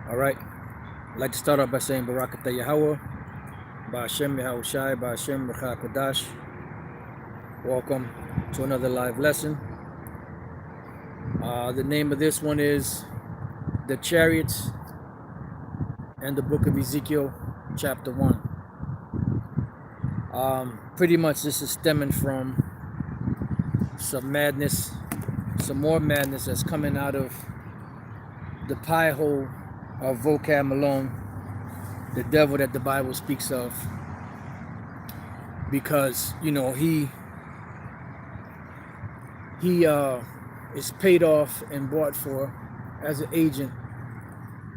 All right. I'd like to start off by saying Barakatah Yahweh, Ba'ashem Yahushai, Ba'ashem Rachah Kodash. Welcome to another live lesson. The name of this one is The Chariots and the Book of Ezekiel, Chapter 1. Pretty much this is stemming from some madness, some more madness that's coming out of the pie hole of Vocab Malone, the devil that the Bible speaks of, because he is paid off and bought for as an agent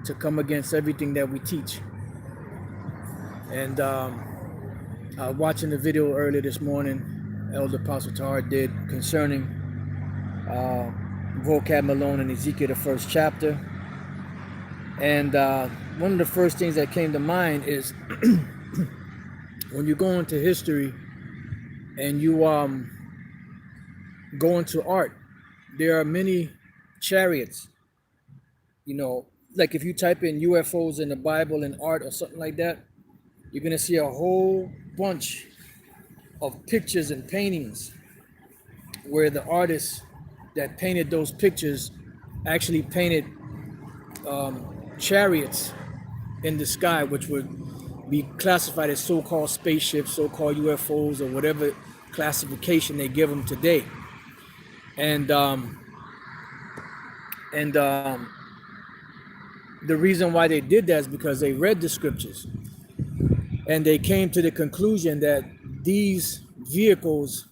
to come against everything that we teach. And watching the video earlier this morning, Elder Apostle Tahar did concerning Vocab Malone and Ezekiel, the first chapter. And one of the first things that came to mind is when you go into history and you go into art, there are many chariots. Like if you type in UFOs in the Bible and art or something like that, you're going to see a whole bunch of pictures and paintings where the artists that painted those pictures actually painted chariots in the sky, which would be classified as so-called spaceships, so-called UFOs, or whatever classification they give them today. And the reason why they did that is because they read the scriptures and they came to the conclusion that these vehicles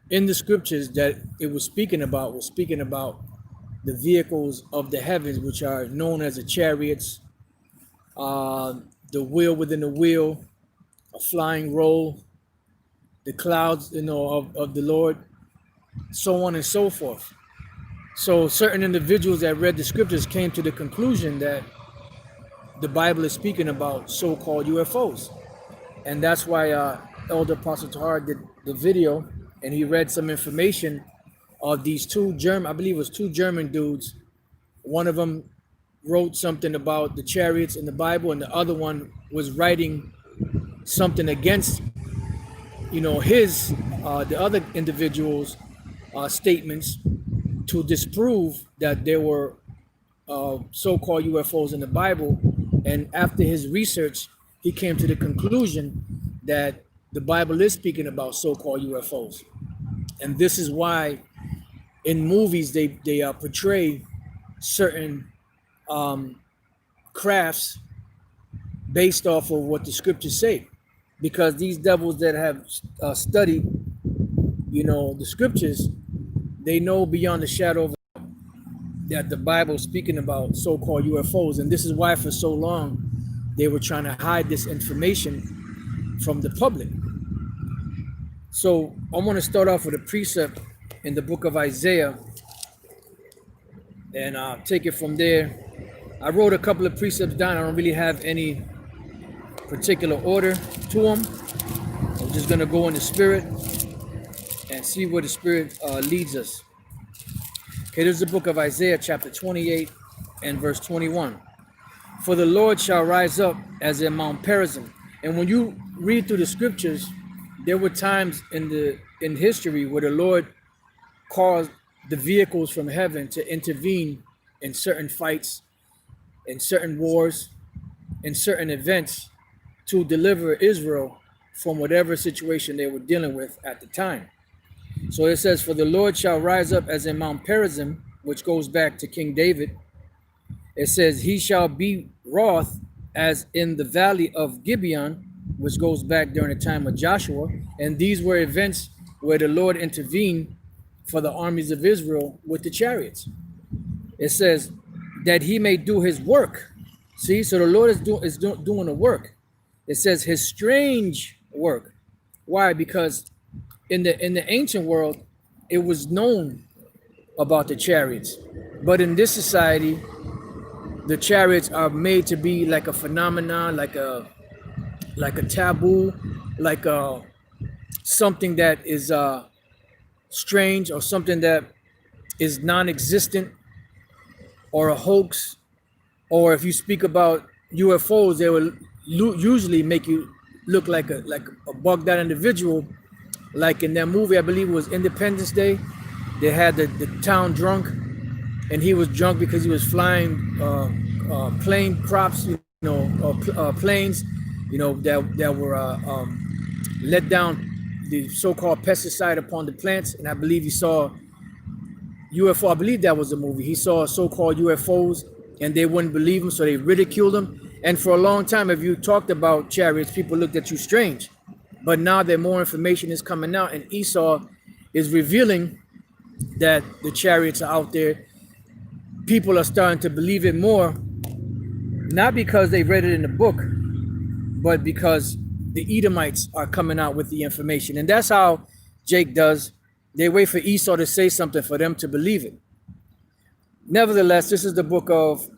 in the scriptures that it was speaking about the vehicles of the heavens, which are known as the chariots, the wheel within the wheel, a flying roll, the clouds, of the Lord, so on and so forth. So certain individuals that read the scriptures came to the conclusion that the Bible is speaking about so-called UFOs. And that's why Elder Apostle Tahar did the video, and he read some information of these two German dudes. One of them wrote something about the chariots in the Bible, and the other one was writing something against, his, the other individual's statements to disprove that there were so-called UFOs in the Bible. And after his research, he came to the conclusion that the Bible is speaking about so-called UFOs. And this is why in movies they portray certain crafts based off of what the scriptures say, because these devils that have studied the scriptures, they know beyond the shadow of that the Bible is speaking about so-called UFOs. And this is why for so long they were trying to hide this information from the public. So I want to start off with a precept in the book of Isaiah, and I'll take it from there. I wrote a couple of precepts down. I don't really have any particular order to them. I'm just going to go in the spirit and see where the spirit leads us. Okay, this is the book of Isaiah, chapter 28 and verse 21. For the Lord shall rise up as in Mount Perazim. And when you read through the scriptures, there were times in history where the Lord caused the vehicles from heaven to intervene in certain fights, in certain wars, in certain events to deliver Israel from whatever situation they were dealing with at the time. So it says, for the Lord shall rise up as in Mount Perazim, which goes back to King David. It says, he shall be wroth as in the valley of Gibeon, which goes back during the time of Joshua. And these were events where the Lord intervened for the armies of Israel with the chariots. It says that he may do his work. See, so the Lord is doing the work. It says his strange work. Why? Because in the ancient world, it was known about the chariots. But in this society, the chariots are made to be like a phenomenon, like a taboo, like something that is strange, or something that is non-existent, or a hoax, Or if you speak about UFOs, they will usually make you look like a bugged out individual. Like in that movie, I believe it was Independence Day. They had the town drunk, and he was drunk because he was flying plane props, planes, that were let down the so-called pesticide upon the plants. And I believe he saw UFO. I believe that was the movie. He saw so-called UFOs, and they wouldn't believe him, so they ridiculed him. And for a long time, if you talked about chariots, people looked at you strange. But now that more information is coming out, and Esau is revealing that the chariots are out there, people are starting to believe it more, not because they read it in the book, but because the Edomites are coming out with the information. And that's how Jake does. They wait for Esau to say something for them to believe it. Nevertheless, this is the book of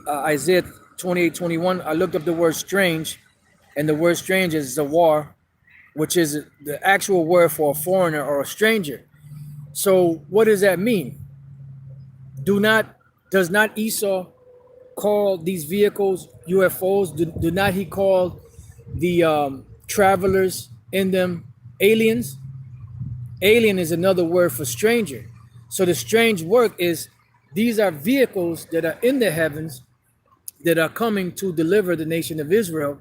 Isaiah 28:21. I looked up the word strange, and the word strange is zawar, which is the actual word for a foreigner or a stranger. So what does that mean? Does not Esau call these vehicles UFOs? Do not he call the travelers in them aliens? Alien is another word for stranger. So the strange work is these are vehicles that are in the heavens that are coming to deliver the nation of Israel,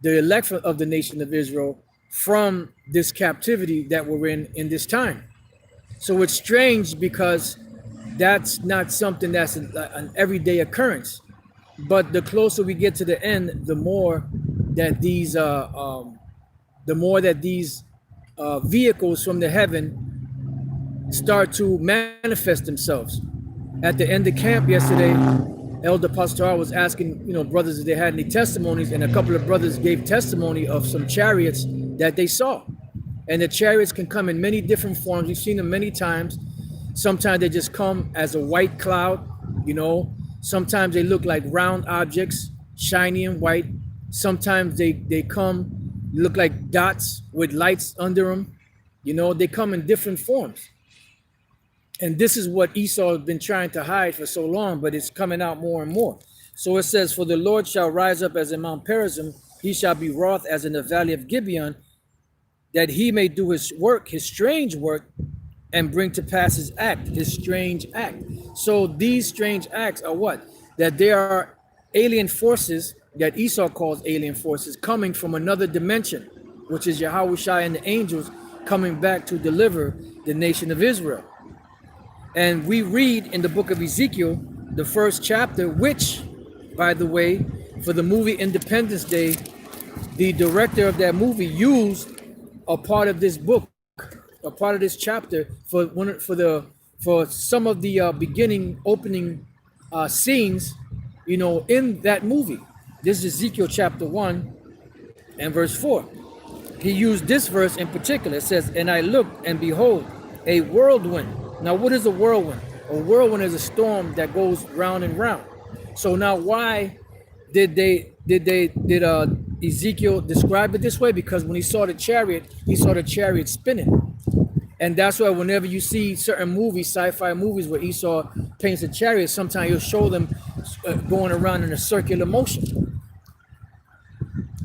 the elect of the nation of Israel, from this captivity that we're in this time. So it's strange because that's not something that's an everyday occurrence. But the closer we get to the end, the more that these vehicles from the heaven start to manifest themselves. At the end of camp yesterday, Elder Pastor was asking, brothers if they had any testimonies, and a couple of brothers gave testimony of some chariots that they saw. And the chariots can come in many different forms. We've seen them many times. Sometimes they just come as a white cloud, Sometimes they look like round objects, shiny and white. Sometimes they come, look like dots with lights under them. They come in different forms. And this is what Esau has been trying to hide for so long, but it's coming out more and more. So it says, for the Lord shall rise up as in Mount Perazim, he shall be wroth as in the valley of Gibeon, that he may do his work, his strange work, and bring to pass his act, his strange act. So these strange acts are what? That there are alien forces that Esau calls alien forces coming from another dimension, which is Yahushua and the angels coming back to deliver the nation of Israel. And we read in the book of Ezekiel, the first chapter, which, by the way, for the movie Independence Day, the director of that movie used a part of this book, a part of this chapter for some of the beginning opening scenes, in that movie. This is Ezekiel chapter 1 and verse 4. He used this verse in particular. It says, and I looked, and behold, a whirlwind. Now, what is a whirlwind? A whirlwind is a storm that goes round and round. So now, why did Ezekiel describe it this way? Because when he saw the chariot spinning. And that's why whenever you see certain movies, sci-fi movies where Esau paints a chariot, sometimes he'll show them going around in a circular motion.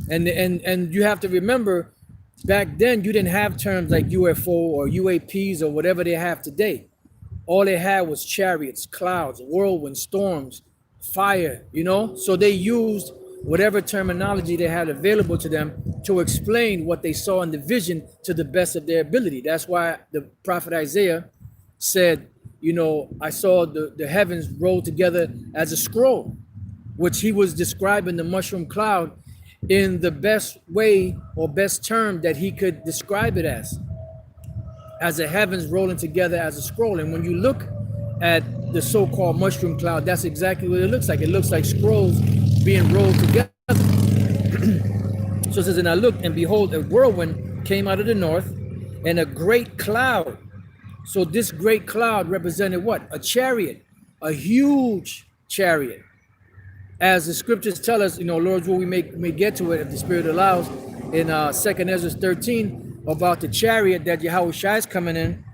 And you have to remember, back then you didn't have terms like UFO or UAPs or whatever they have today. All they had was chariots, clouds, whirlwind, storms, fire, So they used whatever terminology they had available to them to explain what they saw in the vision to the best of their ability. That's why the prophet Isaiah said, I saw the heavens roll together as a scroll, which he was describing the mushroom cloud in the best way or best term that he could describe it as the heavens rolling together as a scroll. And when you look at the so-called mushroom cloud, that's exactly what it looks like. It looks like scrolls being rolled together. So it says, and I looked, and behold, a whirlwind came out of the north, and a great cloud. So this great cloud represented what? A chariot, a huge chariot. As the scriptures tell us, Lord's will we may get to it if the Spirit allows, in 2nd Ezra 13, about the chariot that Yahushua is coming in,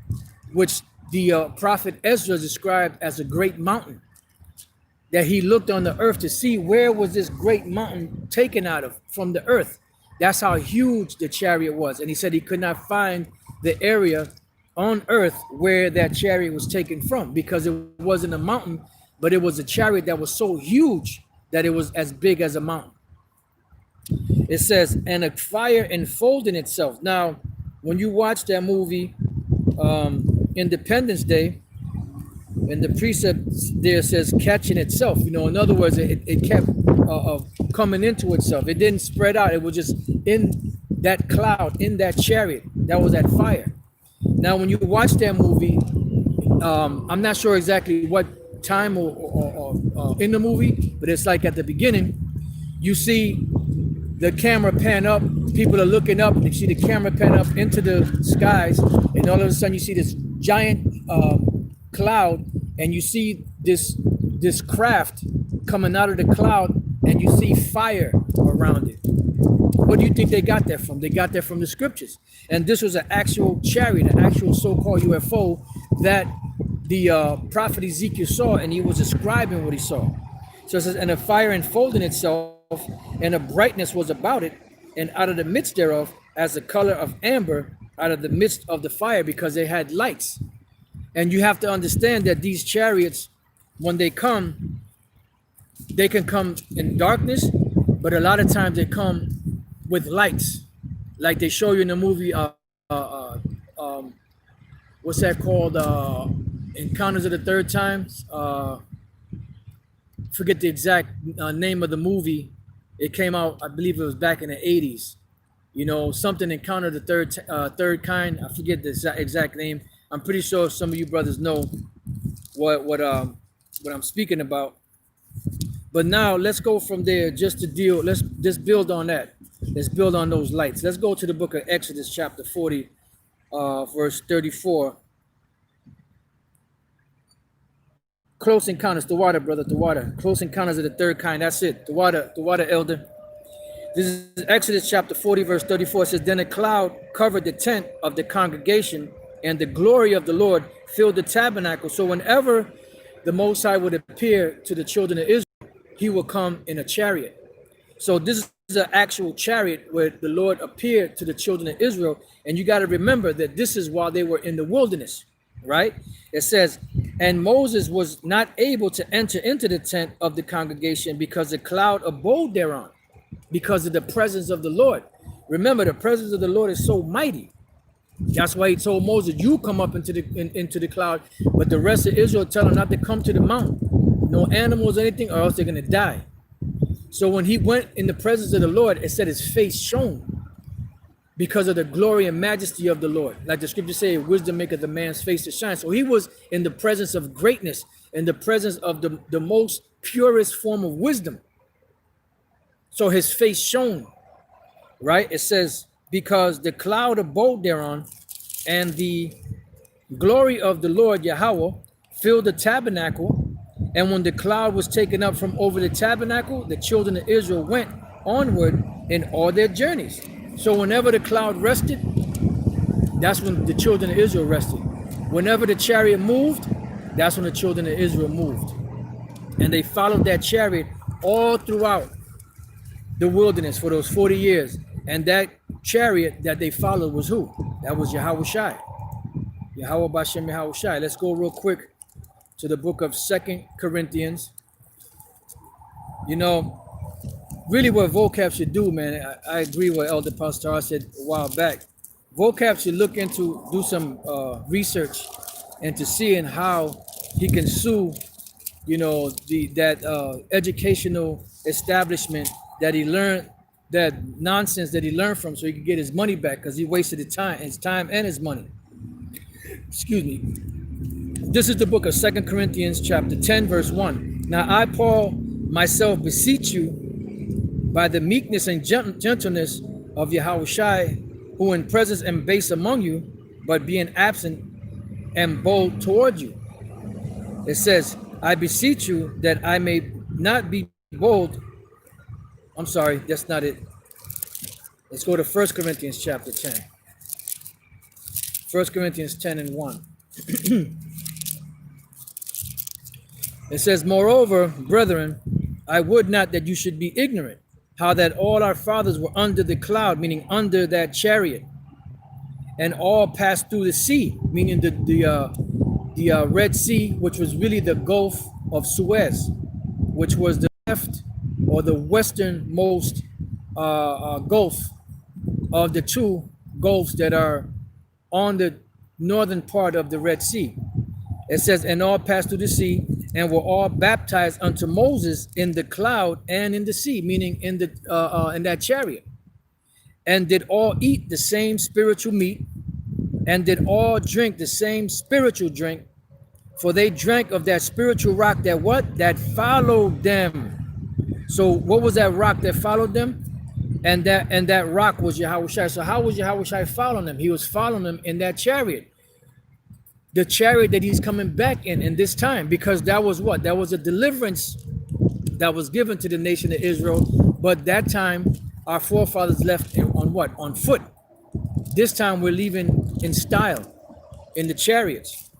which the prophet Ezra described as a great mountain. that he looked on the earth to see where was this great mountain taken out of from the earth. That's how huge the chariot was. And he said he could not find the area on earth where that chariot was taken from, because it wasn't a mountain, but it was a chariot that was so huge that it was as big as a mountain. It says, and a fire enfolding itself. Now, when you watch that movie, Independence Day, and the precept there says catching itself, you know, in other words, it kept coming into itself. It didn't spread out. It was just in that cloud, in that chariot. That was that fire. Now, when you watch that movie, I'm not sure exactly what time or in the movie, but it's like at the beginning, you see the camera pan up, people are looking up, and you see the camera pan up into the skies, and all of a sudden you see this giant cloud, and you see this craft coming out of the cloud, and you see fire around it. What do you think they got that from? They got that from the scriptures. And this was an actual chariot, an actual so-called UFO that the prophet Ezekiel saw, and he was describing what he saw. So it says, and a fire enfolding itself, and a brightness was about it, and out of the midst thereof, as the color of amber, out of the midst of the fire, because they had lights. And you have to understand that these chariots, when they come, they can come in darkness, but a lot of times they come with lights, like they show you in the movie. What's that called? Encounters of the Third Times. Forget the exact name of the movie. It came out, I believe it was back in the 80s. You know, something Encounter the Third Kind. I forget the exact name. I'm pretty sure some of you brothers know what I'm speaking about. But now let's go from there just to deal. Let's just build on that. Let's build on those lights. Let's go to the book of Exodus, chapter 40, verse 34. Close encounters, the water, brother, the water. Close encounters of the third kind. That's it. The water, elder. This is Exodus chapter 40, verse 34. It says, then a cloud covered the tent of the congregation, and the glory of the Lord filled the tabernacle. So whenever the Most High would appear to the children of Israel, he will come in a chariot. So this is an actual chariot where the Lord appeared to the children of Israel. And you got to remember that this is while they were in the wilderness, right? It says, and Moses was not able to enter into the tent of the congregation because the cloud abode thereon, because of the presence of the Lord. Remember, the presence of the Lord is so mighty. That's why he told Moses, you come up into the cloud, but the rest of Israel tell him not to come to the mountain. No animals or anything, or else they're going to die. So when he went in the presence of the Lord, it said his face shone because of the glory and majesty of the Lord. Like the scripture say, wisdom maketh a man's face to shine. So he was in the presence of greatness, in the presence of the most purest form of wisdom. So his face shone, right? It says, because the cloud abode thereon, and the glory of the Lord Yahweh filled the tabernacle. And when the cloud was taken up from over the tabernacle, the children of Israel went onward in all their journeys. So whenever the cloud rested, that's when the children of Israel rested. Whenever the chariot moved, that's when the children of Israel moved. And they followed that chariot all throughout the wilderness for those 40 years. And that chariot that they followed was who? That was Yahweh Shai. Yahweh Bashem Yahweh Shai. Let's go real quick to the book of 2 Corinthians. You know, really what vocab should do, man, I agree with Elder Pastor said a while back. Vocab should look into, do some research into seeing how he can sue, you know, that educational establishment that he learned, that nonsense that he learned from, so he could get his money back, because he wasted his time and his money. Excuse me. This is the book of 2 Corinthians chapter 10, verse 1. Now I, Paul, myself beseech you by the meekness and gentleness of Yahweh Shai, who in presence am base among you, but being absent am bold toward you. It says, I beseech you that I may not be bold. I'm sorry, that's not it. Let's go to 1 Corinthians chapter 10. 1 Corinthians 10 and 1. It says, moreover, brethren, I would not that you should be ignorant, how that all our fathers were under the cloud, meaning under that chariot, and all passed through the sea, meaning the Red Sea, which was really the Gulf of Suez, which was the left or the westernmost Gulf of the two gulfs that are on the northern part of the Red Sea. It says, and all passed through the sea, and were all baptized unto Moses in the cloud and in the sea, meaning in that chariot, and did all eat the same spiritual meat, and did all drink the same spiritual drink, for they drank of that spiritual rock that what? That followed them. So what was that rock that followed them? And that rock was Yahushua. So how was Yahushua following them? He was following them in that chariot. The chariot that he's coming back in this time, because that was what? That was a deliverance that was given to the nation of Israel. But that time, our forefathers left on what? On foot. This time we're leaving in style, in the chariots.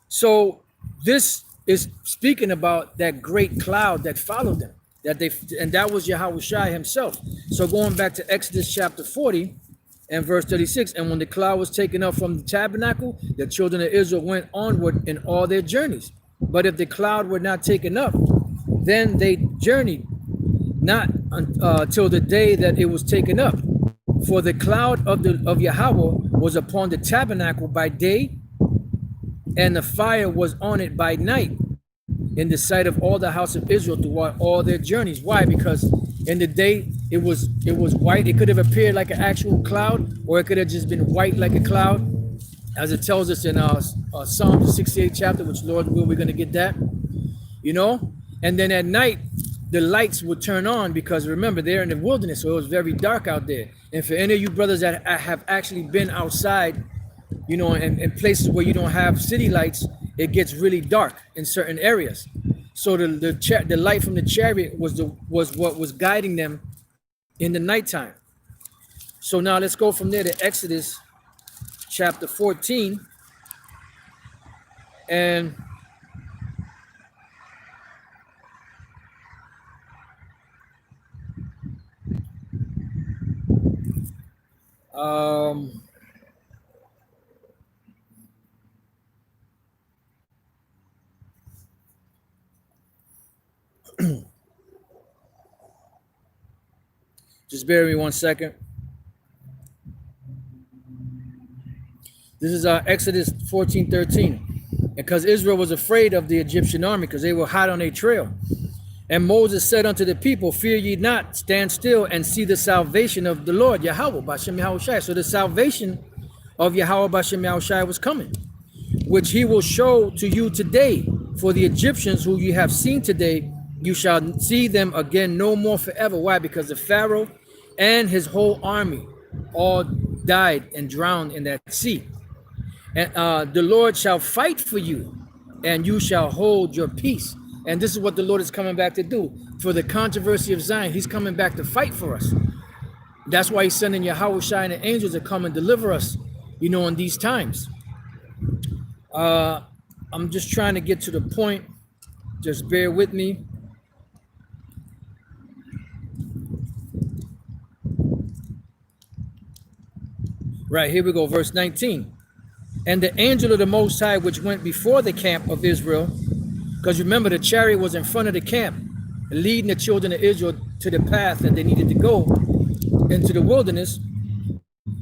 So this is speaking about that great cloud that followed them, and that was Yahushua himself. So going back to Exodus chapter 40 and verse 36, and when the cloud was taken up from the tabernacle, the children of Israel went onward in all their journeys. But if the cloud were not taken up, then they journeyed not till the day that it was taken up. For the cloud of Yahweh was upon the tabernacle by day, and the fire was on it by night, in the sight of all the house of Israel throughout all their journeys. Why? Because in the day it was white. It could have appeared like an actual cloud, or it could have just been white like a cloud, as it tells us in Psalm 68 chapter, which Lord will, we're going to get that, and then at night the lights would turn on, because remember, they're in the wilderness, so it was very dark out there. And for any of you brothers that have actually been outside, in places where you don't have city lights, it gets really dark in certain areas. So the light from the chariot was what was guiding them in the nighttime. So now let's go from there to Exodus chapter 14, and just bear with me 1 second. This is Exodus 14:13. Because Israel was afraid of the Egyptian army, because they were hot on their trail. And Moses said unto the people, fear ye not, stand still and see the salvation of the Lord, Yahweh, Bashem Yahushai. So the salvation of Yahweh, Bashem Yahushai was coming, which he will show to you today. For the Egyptians who you have seen today, you shall see them again no more forever. Why? Because the Pharaoh and his whole army all died and drowned in that sea. And the Lord shall fight for you, and you shall hold your peace. And this is what the Lord is coming back to do. For the controversy of Zion, he's coming back to fight for us. That's why he's sending Yahushua and the angels to come and deliver us, in these times. I'm just trying to get to the point. Just bear with me. Right, here we go, verse 19. And the angel of the Most High, which went before the camp of Israel, because remember, the chariot was in front of the camp, leading the children of Israel to the path that they needed to go into the wilderness.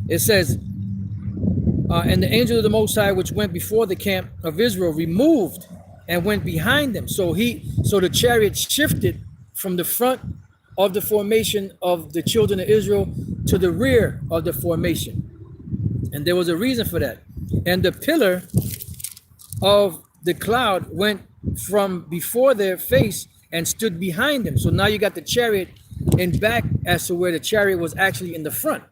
It says, and the angel of the Most High, which went before the camp of Israel, removed and went behind them. So the chariot shifted from the front of the formation of the children of Israel to the rear of the formation. And there was a reason for that. And the pillar of the cloud went from before their face and stood behind them. So now you got the chariot in back as to where the chariot was actually in the front.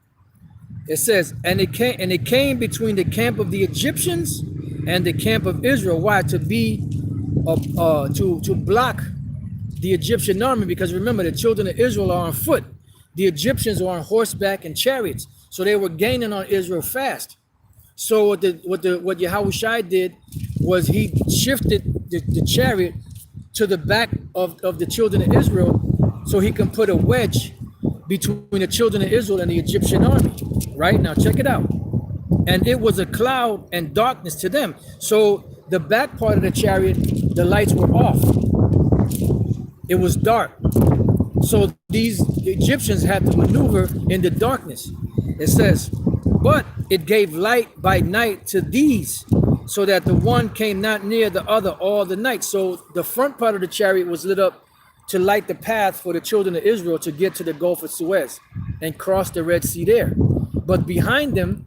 It says, and it came between the camp of the Egyptians and the camp of Israel. Why? To block the Egyptian army, because remember, the children of Israel are on foot. The Egyptians are on horseback and chariots. So they were gaining on Israel fast. So what Yahushua did was he shifted the chariot to the back of the children of Israel, so he can put a wedge between the children of Israel and the Egyptian army. Right now, check it out. And it was a cloud and darkness to them. So the back part of the chariot, the lights were off. It was dark. So these Egyptians had to maneuver in the darkness. It says, but it gave light by night to these, so that the one came not near the other all the night. So the front part of the chariot was lit up to light the path for the children of Israel to get to the Gulf of Suez and cross the Red Sea there. But behind them,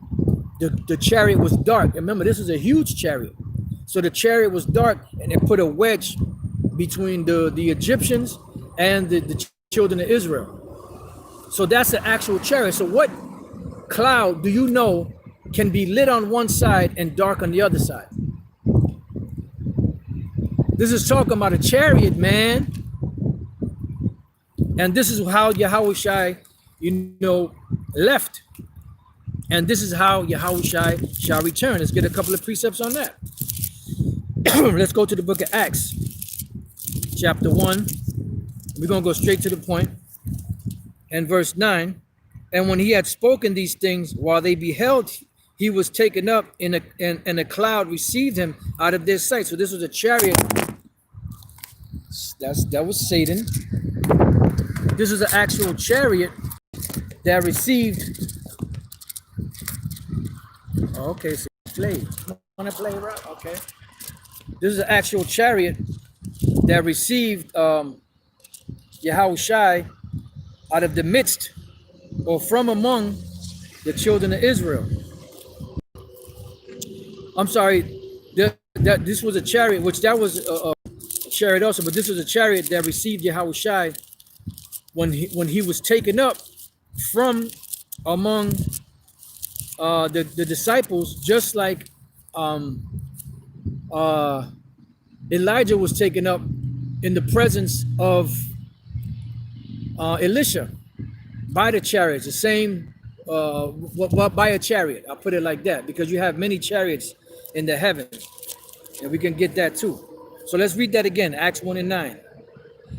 the chariot was dark. Remember, this is a huge chariot. So the chariot was dark, and it put a wedge between the Egyptians and the children of Israel. So that's the actual chariot. So what cloud do you know can be lit on one side and dark on the other side? This is talking about a chariot, man. And this is how Yahushai, left. And this is how Yahushai shall return. Let's get a couple of precepts on that. Let's go to the book of Acts, chapter 1. We're going to go straight to the point. And verse 9. And when he had spoken these things, while they beheld, he was taken up, and a cloud received him out of their sight. So this was a chariot. That was Satan. This is an actual chariot that received. Okay, so play. Want to play, right? Okay. This is an actual chariot that received Yahushai out of the midst, or from among, the children of Israel. I'm sorry, that this was a chariot, which that was a chariot also, but this was a chariot that received Yahushai when he was taken up from among the disciples, just like Elijah was taken up in the presence of Elisha by the chariots, the same by a chariot. I'll put it like that, because you have many chariots in the heavens, and we can get that too. So let's read that again, Acts 1 and 9.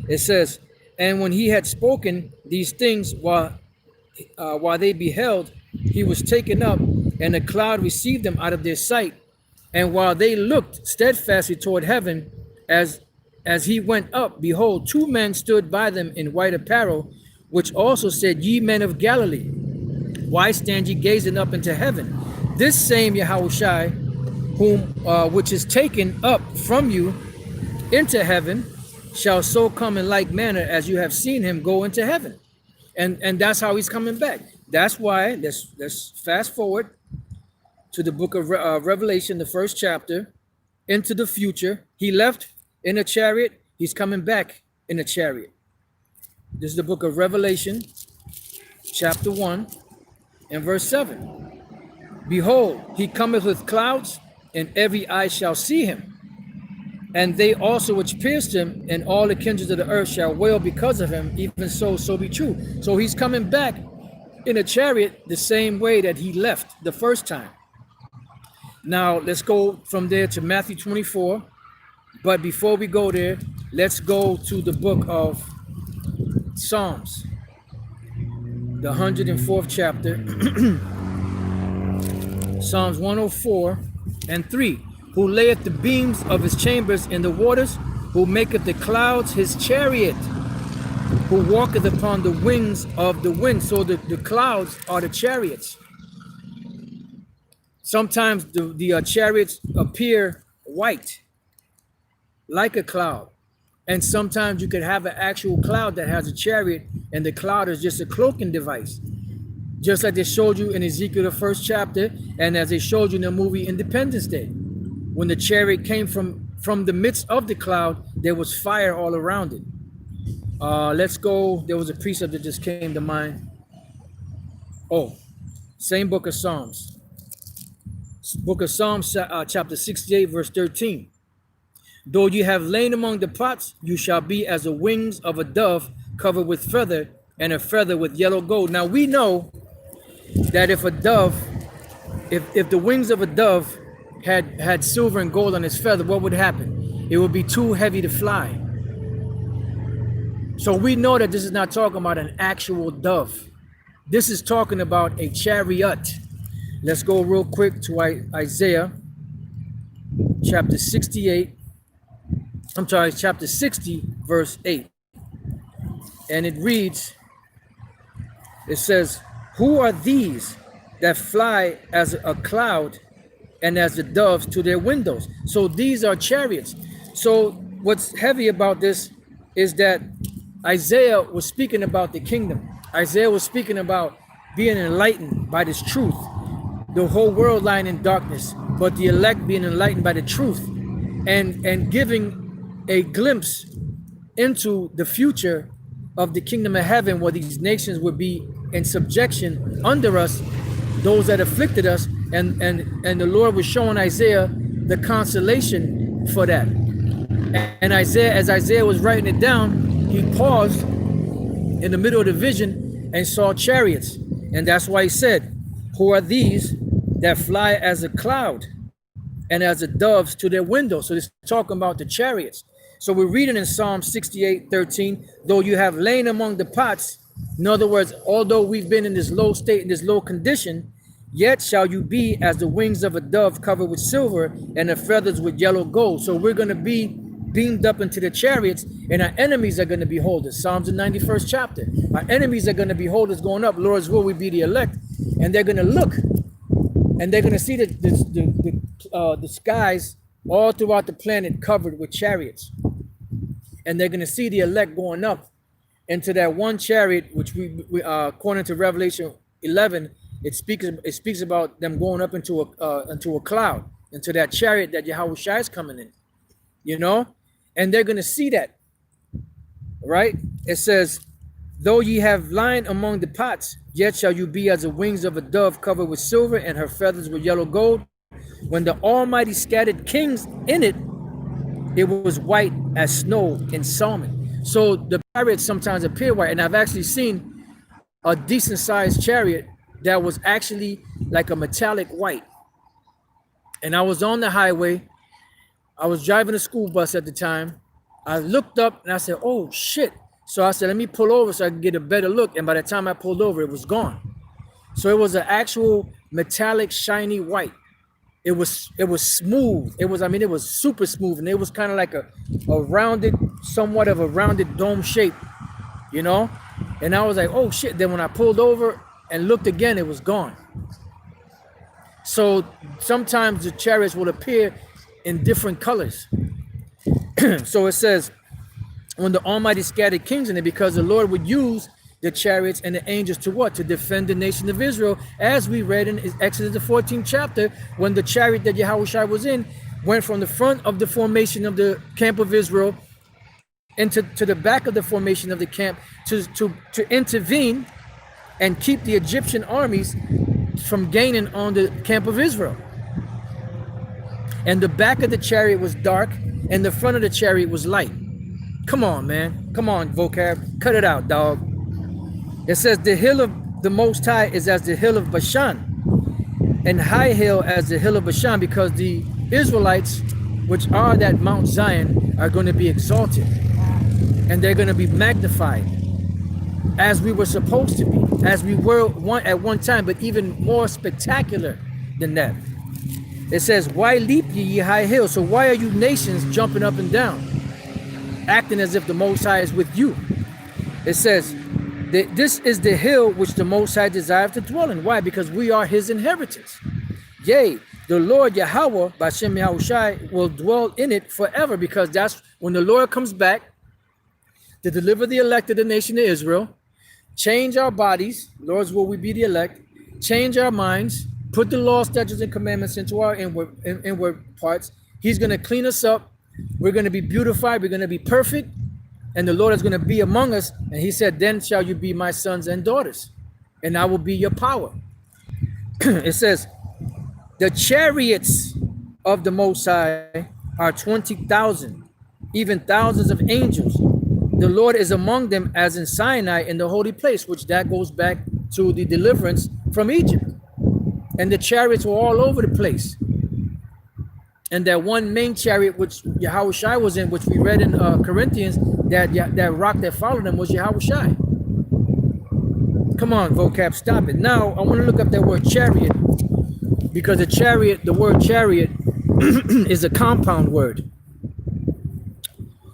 It says, and when he had spoken these things, while they beheld, he was taken up, and a cloud received him out of their sight. And while they looked steadfastly toward heaven, as he went up, behold, two men stood by them in white apparel, which also said, Ye men of Galilee, why stand ye gazing up into heaven? This same Yahushai, whom which is taken up from you into heaven, shall so come in like manner as you have seen him go into heaven. And that's how he's coming back. That's why, let's fast forward to the book of Revelation, the first chapter, into the future. He left in a chariot. He's coming back in a chariot. This is the book of Revelation, chapter 1, and verse 7. Behold, he cometh with clouds, and every eye shall see him. And they also which pierced him, and all the kindreds of the earth shall wail because of him. Even so be true. So he's coming back in a chariot the same way that he left the first time. Now let's go from there to Matthew 24. But before we go there, let's go to the book of Psalms, the 104th chapter. Psalms 104 and 3. Who layeth the beams of his chambers in the waters, who maketh the clouds his chariot, who walketh upon the wings of the wind. So the clouds are the chariots. Sometimes the chariots appear white, like a cloud. And sometimes you could have an actual cloud that has a chariot, and the cloud is just a cloaking device. Just like they showed you in Ezekiel, the first chapter, and as they showed you in the movie Independence Day. When the chariot came from the midst of the cloud, there was fire all around it. Let's go. There was a precept that just came to mind. Oh, same book of Psalms. Book of Psalms, chapter 68, verse 13. Though you have lain among the pots, you shall be as the wings of a dove covered with feather, and a feather with yellow gold. Now we know that if the wings of a dove had silver and gold on its feather, what would happen? It would be too heavy to fly. So we know that this is not talking about an actual dove. This is talking about a chariot. Let's go real quick to Isaiah chapter 68. I'm sorry, chapter 60, verse 8. And it reads, it says, who are these that fly as a cloud and as the doves to their windows? So these are chariots. So what's heavy about this is that Isaiah was speaking about the kingdom. Isaiah was speaking about being enlightened by this truth. The whole world lying in darkness, but the elect being enlightened by the truth, and giving a glimpse into the future of the kingdom of heaven, where these nations would be in subjection under us, those that afflicted us, and the Lord was showing Isaiah the consolation for that. And Isaiah, as Isaiah was writing it down, he paused in the middle of the vision and saw chariots. And that's why he said, who are these that fly as a cloud and as the doves to their windows? So this is talking about the chariots. So we're reading in Psalm 68:13, though you have lain among the pots. In other words, although we've been in this low state, in this low condition, yet shall you be as the wings of a dove covered with silver and the feathers with yellow gold. So we're going to be beamed up into the chariots, and our enemies are going to behold us. Psalms the 91st chapter. Our enemies are going to behold us going up. Lord's will we be the elect, and they're going to look, and they're going to see the skies all throughout the planet covered with chariots, and they're going to see the elect going up into that one chariot, which we according to Revelation 11, it speaks about them going up into a cloud, into that chariot that Yahushua is coming in, you know, and they're going to see that, right? It says, though ye have lain among the pots, yet shall you be as the wings of a dove covered with silver and her feathers with yellow gold. When the Almighty scattered kings in it, it was white as snow in Salmon. So the chariots sometimes appear white, and I've actually seen a decent sized chariot that was actually like a metallic white. And I was on the highway. I was driving a school bus at the time. I looked up and I said, oh shit. So I said, let me pull over so I can get a better look. And by the time I pulled over, it was gone. So it was an actual metallic, shiny white. It was smooth. It was super smooth. And it was kind of like a rounded, somewhat of a rounded dome shape, you know? And I was like, oh shit. Then when I pulled over and looked again, it was gone. So sometimes the chariots will appear in different colors. So it says, when the Almighty scattered kings in it, because the Lord would use the chariots and the angels to what? To defend the nation of Israel, as we read in Exodus the 14th chapter, when the chariot that Yahushua was in went from the front of the formation of the camp of Israel into the back of the formation of the camp to intervene and keep the Egyptian armies from gaining on the camp of Israel. And the back of the chariot was dark, and the front of the chariot was light. Come on, man. Come on, vocab. Cut it out, dog. It says, the hill of the Most High is as the hill of Bashan, and high hill as the hill of Bashan, because the Israelites, which are that Mount Zion, are going to be exalted, and they're going to be magnified, as we were supposed to be, as we were at one time, but even more spectacular than that. It says, why leap ye high hills? So why are you nations jumping up and down, acting as if the Most High is with you? It says, this is the hill which the Most High desires to dwell in. Why? Because we are his inheritance. Yea, the Lord Yahweh, Bashem Yahushai, will dwell in it forever, because that's when the Lord comes back to deliver the elect of the nation of Israel, change our bodies, Lord's will we be the elect, change our minds, put the law, statutes, and commandments into our inward parts. He's going to clean us up. We're going to be beautified. We're going to be perfect. And the Lord is going to be among us. And he said, then shall you be my sons and daughters, and I will be your power. It says, the chariots of the Most High are 20,000, even thousands of angels. The Lord is among them as in Sinai in the holy place, which that goes back to the deliverance from Egypt. And the chariots were all over the place. and that one main chariot which Yahushua was in, which we read in Corinthians, that rock that followed him was Yahushua. Come on, vocab, stop it. Now I want to look up that word chariot, because the word chariot is a compound word.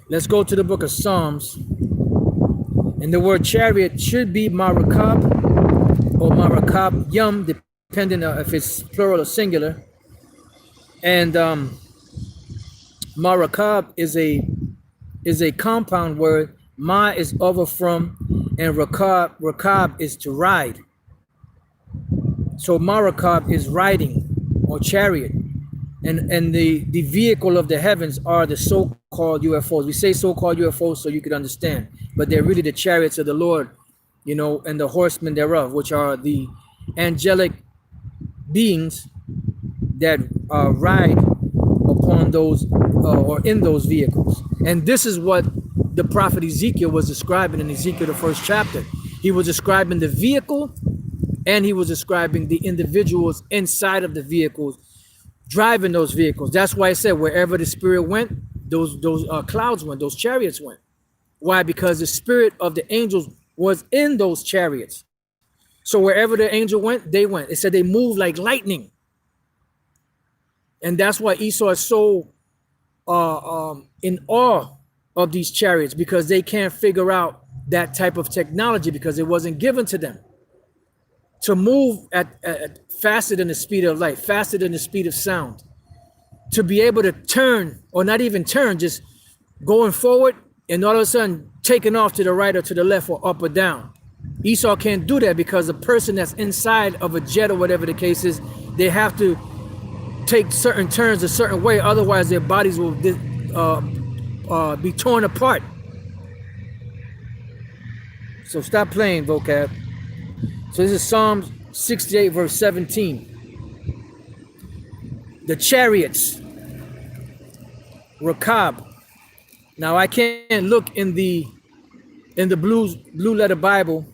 Let's go to the book of Psalms, and the word chariot should be marakab or marakab yum, depending on if it's plural or singular. And marakab is a compound word. Ma is over from, and rakab is to ride. So marakab is riding or chariot, and the vehicle of the heavens are the so-called UFOs. We say so-called UFOs so you could understand, but they're really the chariots of the Lord, you know, and the horsemen thereof, which are the angelic beings that ride upon those or in those vehicles. And this is what the prophet Ezekiel was describing in Ezekiel, the 1st chapter. He was describing the vehicle, and he was describing the individuals inside of the vehicles driving those vehicles. That's why I said wherever the spirit went, those clouds went, those chariots went. Why? Because the spirit of the angels was in those chariots. So wherever the angel went, they went. It said they moved like lightning. And that's why Esau is so in awe of these chariots, because they can't figure out that type of technology, because it wasn't given to them to move at faster than the speed of light, faster than the speed of sound, to be able to turn, or not even turn, just going forward and all of a sudden taking off to the right or to the left or up or down. Esau can't do that, because the person that's inside of a jet or whatever the case is, they have to take certain turns a certain way, otherwise their bodies will be torn apart. So stop playing, vocab. So this is Psalms 68 verse 17. The chariots, rakab. Now I can't look in the blue letter Bible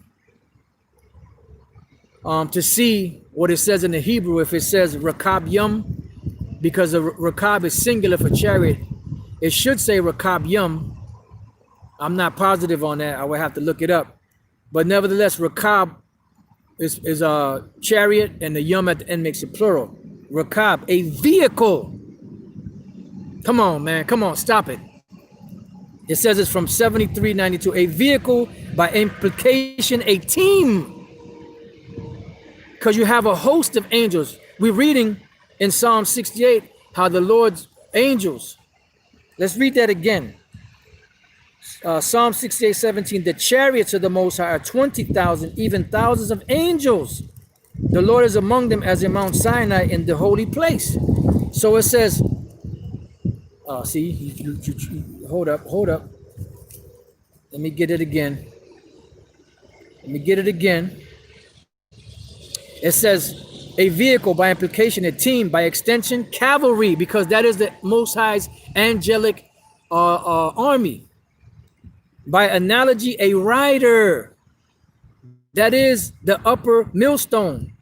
to see what it says in the Hebrew, if it says rakab yum, because a rakab is singular for chariot. It should say rakab yum. I'm not positive on that. I would have to look it up. But nevertheless, rakab is a chariot, and the yum at the end makes it plural. Rakab, a vehicle. Come on, man. Come on, stop it. It says it's from 7392. A vehicle, by implication, a team. Because you have a host of angels. We're reading in Psalm 68 how the Lord's angels. Let's read that again. Psalm 68, 17. The chariots of the Most High are 20,000, even thousands of angels. The Lord is among them as in Mount Sinai in the holy place. So it says, see, hold up. Let me get it again. It says, a vehicle, by implication, a team, by extension, cavalry, because that is the Most High's angelic army. By analogy, a rider, that is the upper millstone.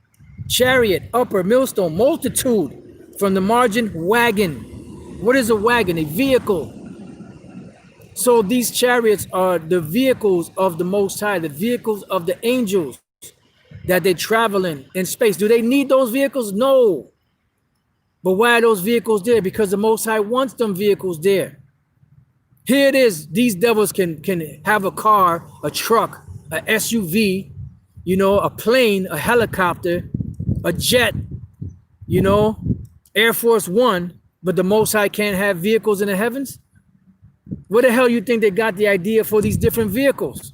Chariot, upper millstone, multitude, from the margin, wagon. What is a wagon? A vehicle. So these chariots are the vehicles of the Most High, the vehicles of the angels that they travel in space. Do they need those vehicles? No. But why are those vehicles there? Because the Most High wants them vehicles there. Here it is. These devils can have a car, a truck, a SUV, you know, a plane, a helicopter, a jet, you know, Air Force One, but the Most High can't have vehicles in the heavens? Where the hell you think they got the idea for these different vehicles?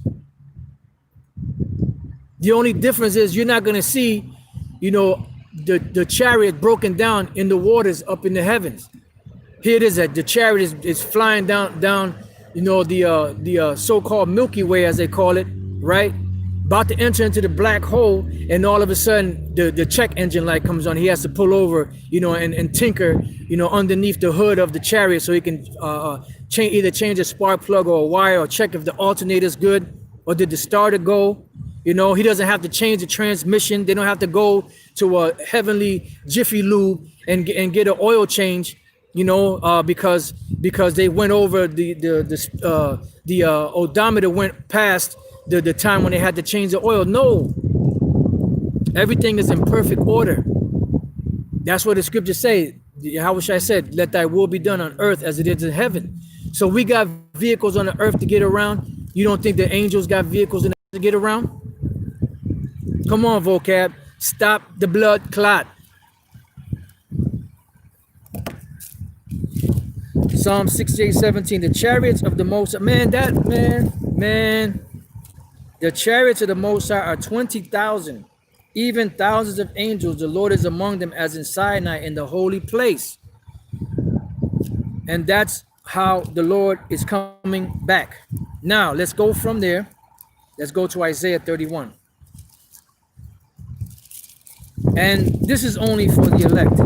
The only difference is you're not going to see, you know, the chariot broken down in the waters up in the heavens. Here it is, that the chariot is flying down, you know, the so-called Milky Way, as they call it, right? About to enter into the black hole, and all of a sudden the check engine light comes on. He has to pull over, you know, and tinker, you know, underneath the hood of the chariot so he can either change a spark plug or a wire, or check if the alternator's good, or did the starter go. You know, he doesn't have to change the transmission. They don't have to go to a heavenly Jiffy Lube and get an oil change. you know, because they went over the odometer went past the time when they had to change the oil. No, everything is in perfect order. That's what the scriptures say. How I said, let thy will be done on earth as it is in heaven. So we got vehicles on the earth to get around. You don't think the angels got vehicles in the earth to get around? Come on, vocab. Stop the blood clot. Psalm 68:17. The chariots of the Most Man, the chariots of the Most High are 20,000, even thousands of angels. The Lord is among them as in Sinai in the holy place. And that's how the Lord is coming back. Now, let's go from there. Let's go to Isaiah 31. And this is only for the elect.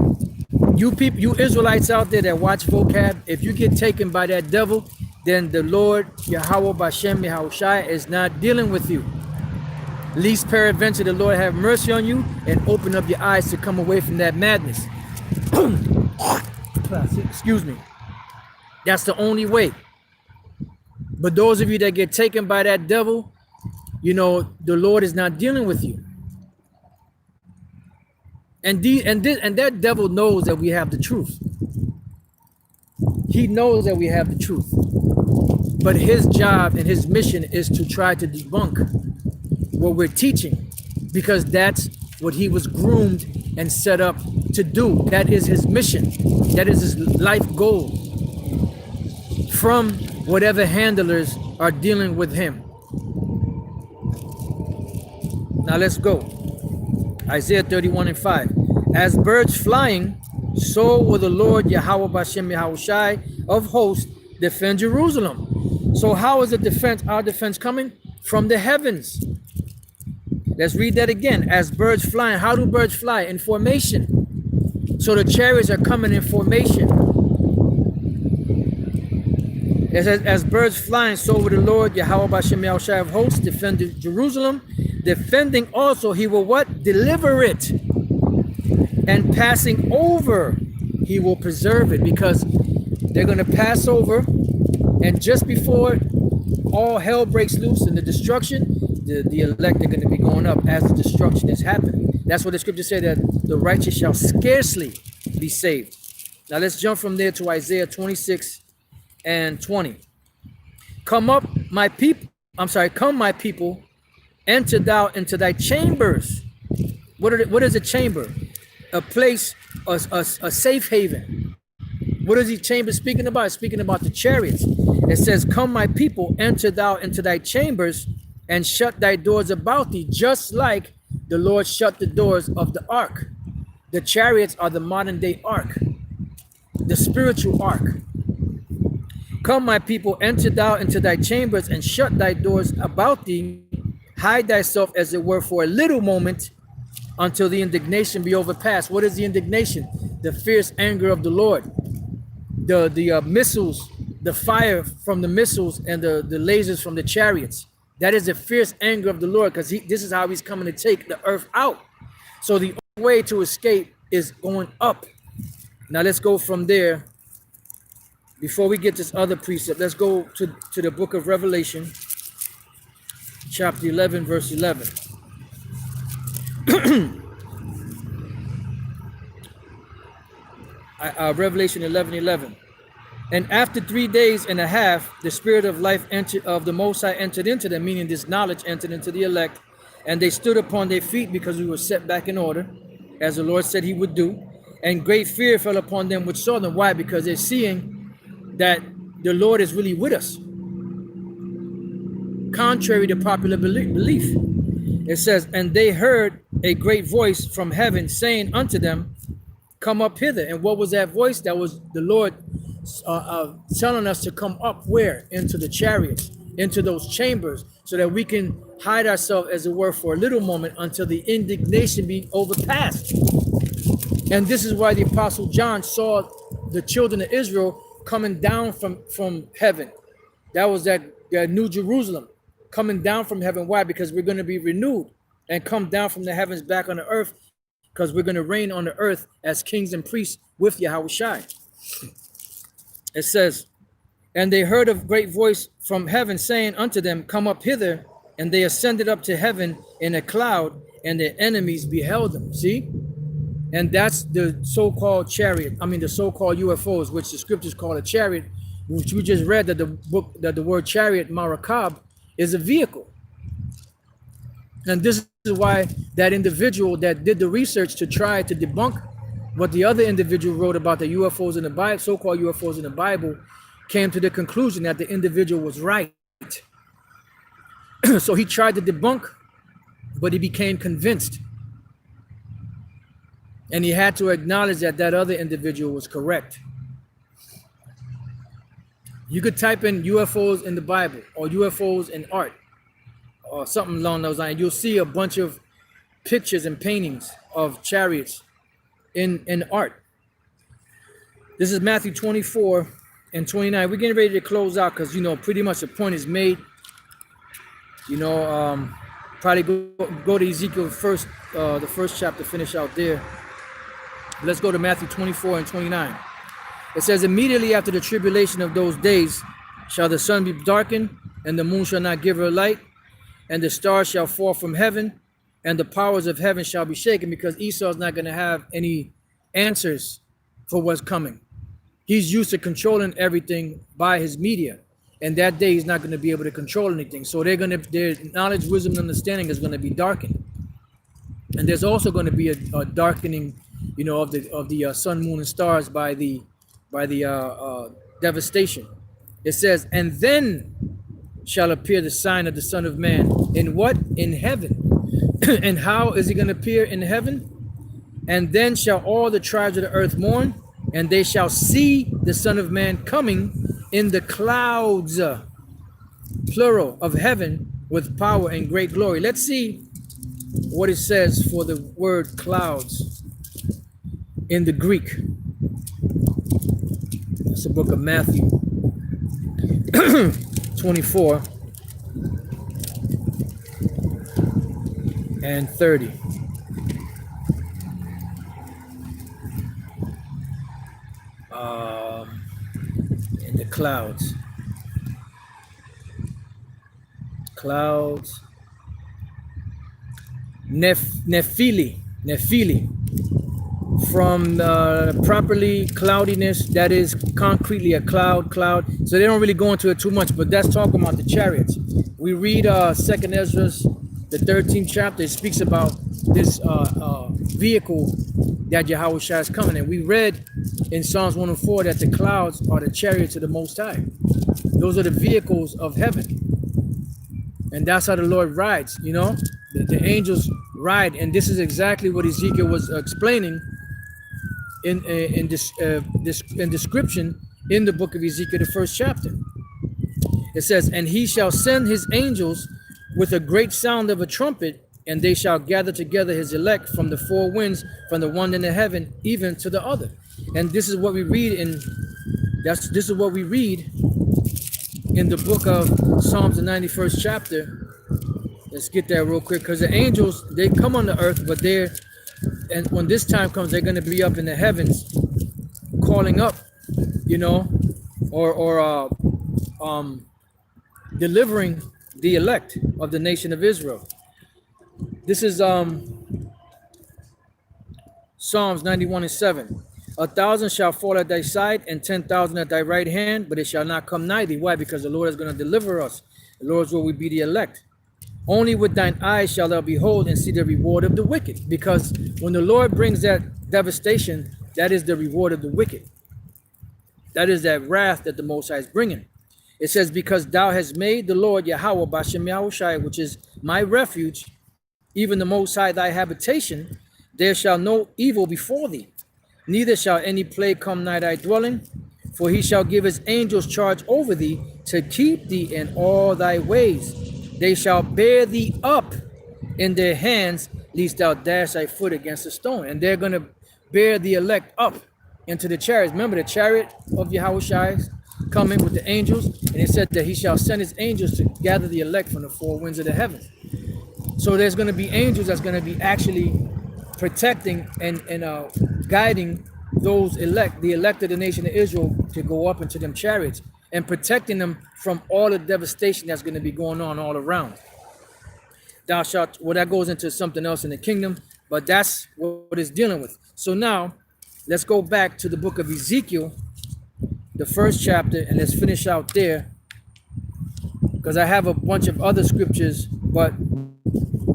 You people, you Israelites out there that watch vocab, if you get taken by that devil, then the Lord, Yahweh Bashem Yahushai, is not dealing with you. Least peradventure the Lord have mercy on you and open up your eyes to come away from that madness. Excuse me. That's the only way. But those of you that get taken by that devil, you know, the Lord is not dealing with you. And that devil knows that we have the truth. He knows that we have the truth. But his job and his mission is to try to debunk what we're teaching, because that's what he was groomed and set up to do. That is his mission. That is his life goal from whatever handlers are dealing with him. Now let's go. Isaiah 31:5. As birds flying, so will the Lord Yahweh Bashem Yahushai of hosts defend Jerusalem. So how is the defense, our defense, coming? From the heavens. Let's read that again. As birds flying. How do birds fly? In formation. So the chariots are coming in formation. It says, as birds flying, so will the Lord Yahweh Bashem Yahushai of hosts defend Jerusalem. Defending also, he will what? Deliver it. And passing over, he will preserve it, because they're going to pass over, and just before all hell breaks loose and the destruction, the elect are going to be going up as the destruction is happening. That's what the scripture said, that the righteous shall scarcely be saved. Now let's jump from there to Isaiah 26:20. Come up, my people. Come, my people, enter thou into thy chambers. What is a chamber? A place, a safe haven. What is the chamber speaking about? It's speaking about the chariots. It says, come, my people, enter thou into thy chambers and shut thy doors about thee, just like the Lord shut the doors of the ark. The chariots are the modern day ark, the spiritual ark. Come, my people, enter thou into thy chambers and shut thy doors about thee. Hide thyself, as it were, for a little moment, until the indignation be overpassed. What is the indignation? The fierce anger of the Lord. The missiles, the fire from the missiles and the lasers from the chariots. That is the fierce anger of the Lord, because this is how he's coming to take the earth out. So the only way to escape is going up. Now let's go from there. Before we get this other precept, let's go to the book of Revelation, chapter 11, verse 11. Revelation 11:11. And after 3 days and a half, the spirit of life of the Most High entered into them, meaning this knowledge entered into the elect, and they stood upon their feet, because we were set back in order, as the Lord said he would do. And great fear fell upon them which saw them. Why? Because they're seeing that the Lord is really with us, contrary to popular belief. It says, and they heard a great voice from heaven saying unto them, come up hither. And what was that voice? That was the Lord telling us to come up where? Into the chariots, into those chambers, so that we can hide ourselves, as it were, for a little moment until the indignation be overpassed. And this is why the Apostle John saw the children of Israel coming down from heaven. That was that New Jerusalem coming down from heaven. Why? Because we're going to be renewed and come down from the heavens back on the earth, because we're going to reign on the earth as kings and priests with Yahushai. It says, and they heard a great voice from heaven saying unto them, come up hither. And they ascended up to heaven in a cloud, and their enemies beheld them. See? And that's the so-called chariot. I mean, the so-called UFOs, which the scriptures call a chariot, which we just read that the word chariot, marakab, is a vehicle. And this is why that individual that did the research to try to debunk what the other individual wrote about the UFOs in the Bible, so-called UFOs in the Bible, came to the conclusion that the individual was right. So he tried to debunk, but he became convinced. And he had to acknowledge that that other individual was correct. You could type in UFOs in the Bible or UFOs in art or something along those lines. You'll see a bunch of pictures and paintings of chariots in art. This is Matthew 24 and 29. We're getting ready to close out because, you know, pretty much the point is made. You know, probably go to Ezekiel first, the first chapter, finish out there. Let's go to Matthew 24 and 29. It says, immediately after the tribulation of those days shall the sun be darkened, and the moon shall not give her light, and the stars shall fall from heaven, and the powers of heaven shall be shaken, because Esau is not going to have any answers for what's coming. He's used to controlling everything by his media, and that day he's not going to be able to control anything. So their knowledge, wisdom, and understanding is going to be darkened. And there's also going to be a darkening, you know, of the sun, moon, and stars by the devastation. It says, and then shall appear the sign of the Son of Man. In what? In heaven. And how is he going to appear in heaven? And then shall all the tribes of the earth mourn, and they shall see the Son of Man coming in the clouds, plural, of heaven, with power and great glory. Let's see what it says for the word clouds in the Greek. It's the book of Matthew 24 and 30. In the clouds. Nephili, from properly cloudiness, that is concretely a cloud. So they don't really go into it too much, but that's talking about the chariots. We read 2nd Ezra, the 13th chapter. It speaks about this vehicle that Yahushua is coming. And we read in Psalms 104 that the clouds are the chariots of the Most High. Those are the vehicles of heaven. And that's how the Lord rides, you know. The angels ride. And this is exactly what Ezekiel was explaining in description in the book of Ezekiel, the 1st chapter. It says, and he shall send his angels with a great sound of a trumpet, and they shall gather together his elect from the four winds, from the one in the heaven, even to the other. And this is what we read in this is what we read in the book of Psalms, the 91st chapter. Let's get that real quick, because the angels, they come on the earth, but and when this time comes, they're going to be up in the heavens, calling up, you know, or delivering the elect of the nation of Israel. This is Psalms 91 and 7. 1,000 shall fall at thy side, and 10,000 at thy right hand, but it shall not come nigh thee. Why? Because the Lord is going to deliver us. The Lord's will we be the elect. Only with thine eyes shall thou behold and see the reward of the wicked. Because when the Lord brings that devastation, that is the reward of the wicked. That is that wrath that the Most High is bringing. It says, because thou hast made the Lord Yahweh Bashem Yahushai, which is my refuge, even the Most High thy habitation, there shall no evil befall thee, neither shall any plague come nigh thy dwelling. For he shall give his angels charge over thee, to keep thee in all thy ways. They shall bear thee up in their hands, lest thou dash thy foot against a stone. And they're going to bear the elect up into the chariots. Remember, the chariot of Yahushua coming with the angels. And it said that he shall send his angels to gather the elect from the four winds of the heavens. So there's going to be angels that's going to be actually protecting and guiding those the elect of the nation of Israel, to go up into them chariots and protecting them from all the devastation that's going to be going on all around. Thou shalt, well, that goes into something else in the kingdom, but that's what it's dealing with. So now let's go back to the book of Ezekiel, the first chapter, and let's finish out there, because I have a bunch of other scriptures, but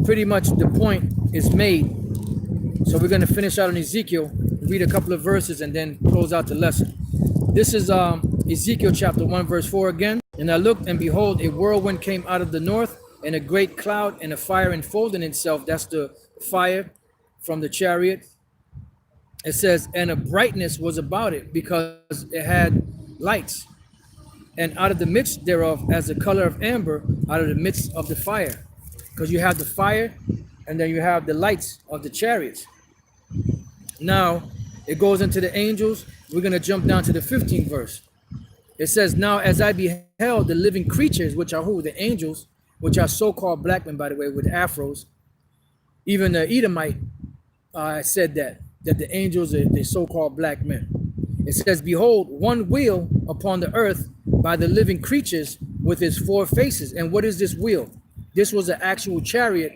pretty much the point is made. So we're going to finish out in Ezekiel, read a couple of verses, and then close out the lesson. This is Ezekiel chapter 1 verse 4 again. And I looked, and behold, a whirlwind came out of the north, and a great cloud, and a fire enfolding itself. That's the fire from the chariot. It says, and a brightness was about it, because it had lights. And out of the midst thereof, as the color of amber, out of the midst of the fire. Because you have the fire, and then you have the lights of the chariots. Now, it goes into the angels. We're going to jump down to the 15th verse. It says, now as I beheld the living creatures, which are who? The angels, which are so-called black men, by the way, with afros. Even the Edomite said that the angels are the so-called black men. It says, behold, one wheel upon the earth by the living creatures with his four faces. And what is this wheel? This was an actual chariot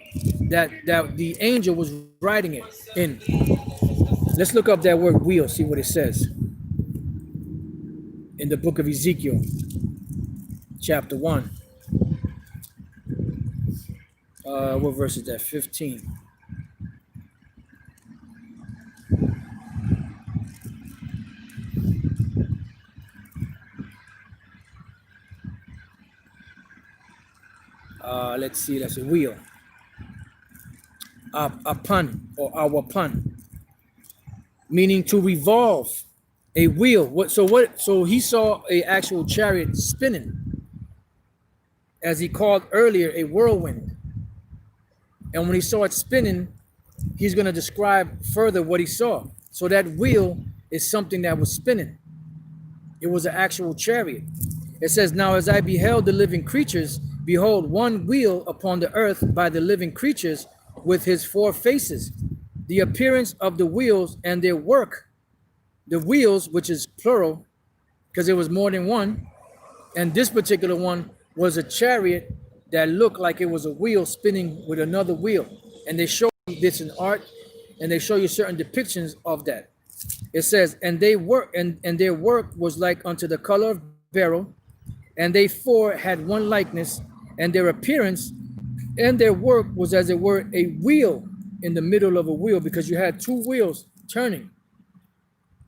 that the angel was riding it in. Let's look up that word wheel, see what it says. In the book of Ezekiel, chapter 1. What verse is that? 15. Let's see, that's a wheel. A pun, or our pun, meaning to revolve. A wheel. So he saw a actual chariot spinning, as he called earlier a whirlwind. And when he saw it spinning, he's going to describe further what he saw. So that wheel is something that was spinning. It was an actual chariot. It says, now as I beheld the living creatures, behold, one wheel upon the earth by the living creatures with his four faces, the appearance of the wheels and their work. The wheels, which is plural, because it was more than one. And this particular one was a chariot that looked like it was a wheel spinning with another wheel. And they show you this in art, and they show you certain depictions of that. It says, and they work, and their work was like unto the color of beryl, and they four had one likeness, and their appearance and their work was as it were a wheel in the middle of a wheel, because you had two wheels turning.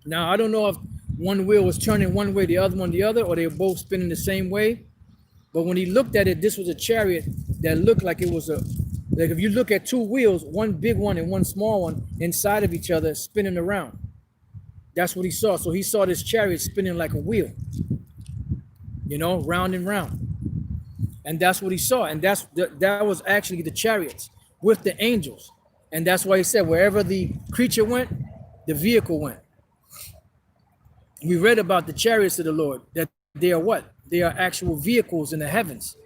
Now, I don't know if one wheel was turning one way, the other one the other, or they were both spinning the same way. But when he looked at it, this was a chariot that looked like it was like if you look at two wheels, one big one and one small one inside of each other spinning around. That's what he saw. So he saw this chariot spinning like a wheel, round and round. And that's what he saw. And that was actually the chariots with the angels. And that's why he said, wherever the creature went, the vehicle went. We read about the chariots of the Lord, that they are what? They are actual vehicles in the heavens.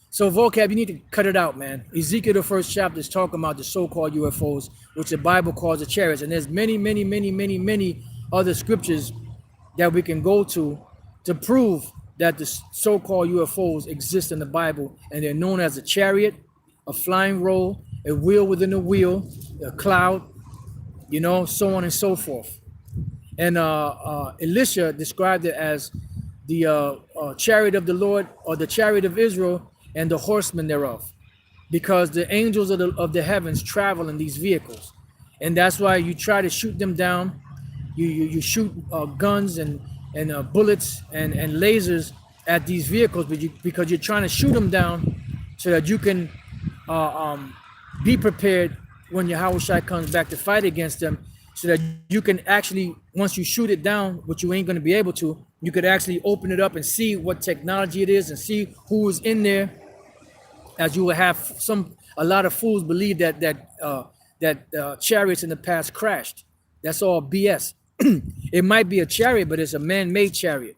So vocab, you need to cut it out, man. Ezekiel, the first chapter, is talking about the so-called UFOs, which the Bible calls the chariots. And there's many, many, many, many, many other scriptures that we can go to prove that the so-called UFOs exist in the Bible, and they're known as a chariot, a flying roll, a wheel within a wheel, a cloud, so on and so forth. And Elisha described it as the chariot of the Lord, or the chariot of Israel, and the horsemen thereof, because the angels of the heavens travel in these vehicles. And that's why you try to shoot them down. You shoot guns and bullets and lasers at these vehicles, because you're trying to shoot them down so that you can be prepared when Yahushua comes back to fight against them, so that you can actually, once you shoot it down, which you ain't going to be able to, you could actually open it up and see what technology it is and see who is in there, as you will have a lot of fools believe that chariots in the past crashed. That's all BS. It might be a chariot, but it's a man-made chariot.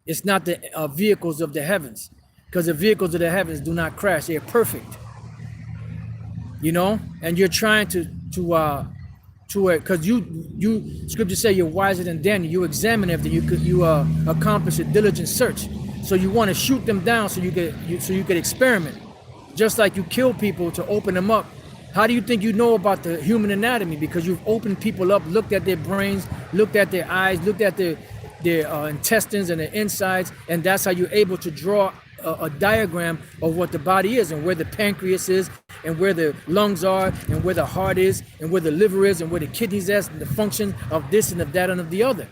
It's not the vehicles of the heavens, because the vehicles of the heavens do not crash. They are perfect. And you're trying to to it, because you scripture say you're wiser than Daniel. You examine everything. You accomplish a diligent search. So you want to shoot them down so you could experiment, just like you kill people to open them up. How do you think you know about the human anatomy? Because you've opened people up, looked at their brains, looked at their eyes, looked at their intestines and their insides, and that's how you're able to draw a diagram of what the body is, and where the pancreas is, and where the lungs are, and where the heart is, and where the liver is, and where the kidneys is, and the function of this and of that and of the other.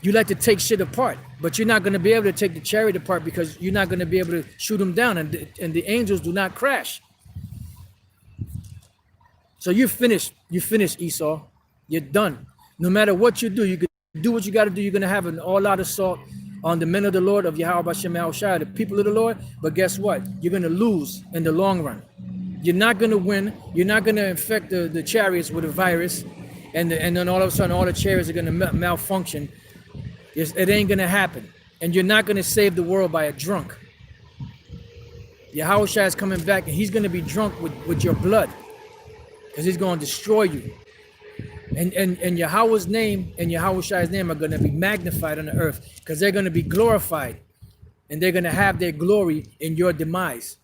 You like to take shit apart, but you're not going to be able to take the chariot apart, because you're not going to be able to shoot them down, and the angels do not crash. So you're finished. You finished, Esau. You're done. No matter what you do, you can do what you got to do. You're going to have an all-out assault on the men of the Lord, of Yahweh Hashem Yahushua, the people of the Lord. But guess what? You're going to lose in the long run. You're not going to win. You're not going to infect the chariots with a virus, and then all of a sudden all the chariots are going to malfunction. It ain't going to happen. And you're not going to save the world by a drunk. Yahushua is coming back, and he's going to be drunk with your blood, because he's going to destroy you. And Yahweh's name and Yahushua's name are going to be magnified on the earth, because they're going to be glorified, and they're going to have their glory in your demise.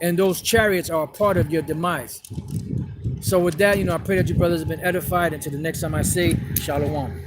And those chariots are a part of your demise. So with that, I pray that you brothers have been edified. Until the next time I say, Shalom.